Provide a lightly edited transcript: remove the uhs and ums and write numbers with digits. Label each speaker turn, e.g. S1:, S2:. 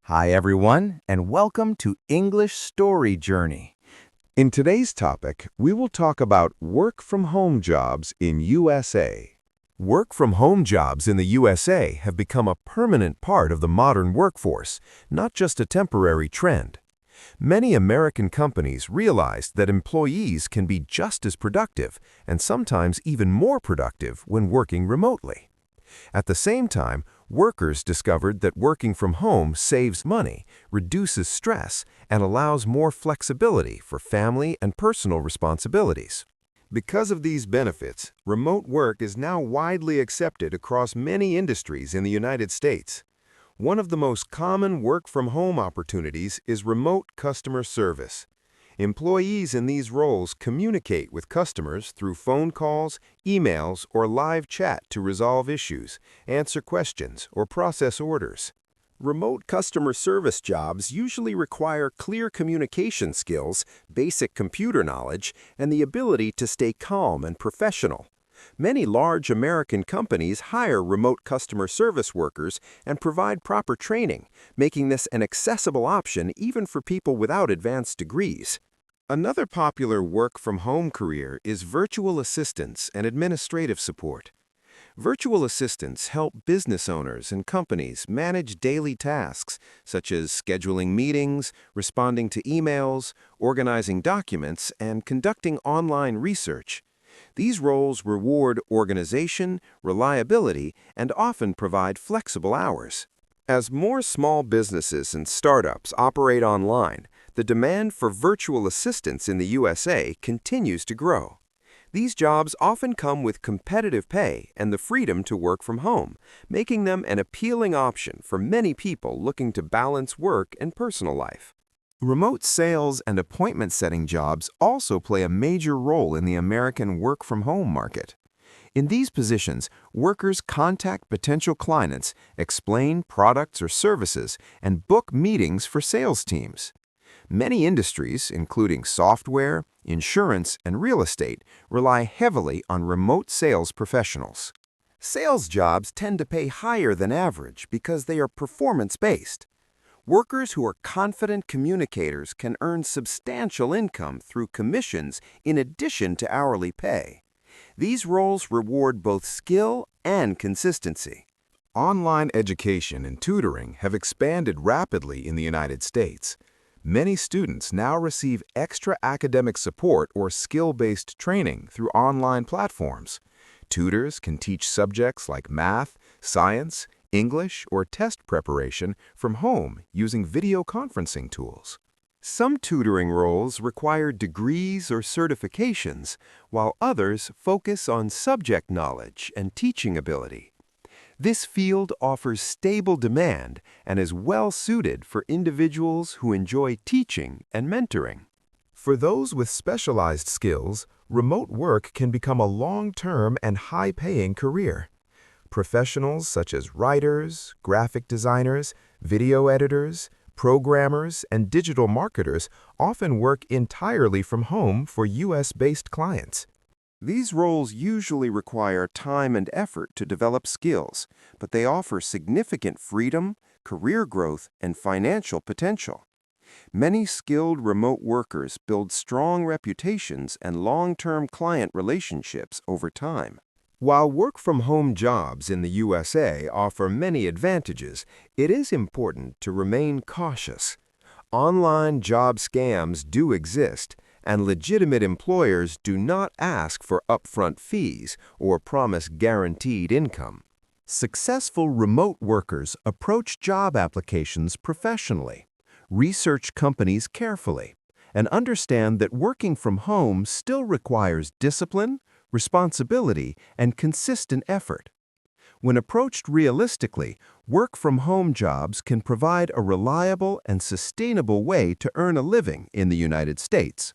S1: Hi, everyone, and welcome to English Story Journey.
S2: In today's topic, we will talk about work-from-home jobs in USA. Work-from-home jobs in the USA have become a permanent part of the modern workforce, not just a temporary trend. Many American companies realized that employees can be just as productive and sometimes even more productive when working remotely. At the same time, workers discovered that working from home saves money, reduces stress, and allows more flexibility for family and personal responsibilities. Because of these benefits, remote work is now widely accepted across many industries in the United States. One of the most common work-from-home opportunities is remote customer service. Employees in these roles communicate with customers through phone calls, emails, or live chat to resolve issues, answer questions, or process orders. Remote customer service jobs usually require clear communication skills, basic computer knowledge, and the ability to stay calm and professional. Many large American companies hire remote customer service workers and provide proper training, making this an accessible option even for people without advanced degrees. Another popular work-from-home career is virtual assistants and administrative support. Virtual assistants help business owners and companies manage daily tasks such as scheduling meetings, responding to emails, organizing documents, and conducting online research. These roles reward organization, reliability, and often provide flexible hours. As more small businesses and startups operate online, the demand for virtual assistants in the USA continues to grow. These jobs often come with competitive pay and the freedom to work from home, making them an appealing option for many people looking to balance work and personal life. Remote sales and appointment setting jobs also play a major role in the American work-from-home market. In these positions, workers contact potential clients, explain products or services, and book meetings for sales teams. Many industries, including software, insurance, and real estate, rely heavily on remote sales professionals. Sales jobs tend to pay higher than average because they are performance-based. Workers who are confident communicators can earn substantial income through commissions in addition to hourly pay. These roles reward both skill and consistency. Online education and tutoring have expanded rapidly in the United States. Many students now receive extra academic support or skill-based training through online platforms. Tutors can teach subjects like math, science, English, or test preparation from home using video conferencing tools. Some tutoring roles require degrees or certifications, while others focus on subject knowledge and teaching ability. This field offers stable demand and is well suited for individuals who enjoy teaching and mentoring. For those with specialized skills, remote work can become a long-term and high-paying career. Professionals such as writers, graphic designers, video editors, programmers, and digital marketers often work entirely from home for US-based clients. These roles usually require time and effort to develop skills, but they offer significant freedom, career growth, and financial potential. Many skilled remote workers build strong reputations and long-term client relationships over time. While work-from-home jobs in the USA offer many advantages, it is important to remain cautious. Online job scams do exist, and legitimate employers do not ask for upfront fees or promise guaranteed income. Successful remote workers approach job applications professionally, research companies carefully, and understand that working from home still requires discipline, responsibility, and consistent effort. When approached realistically, work-from-home jobs can provide a reliable and sustainable way to earn a living in the United States.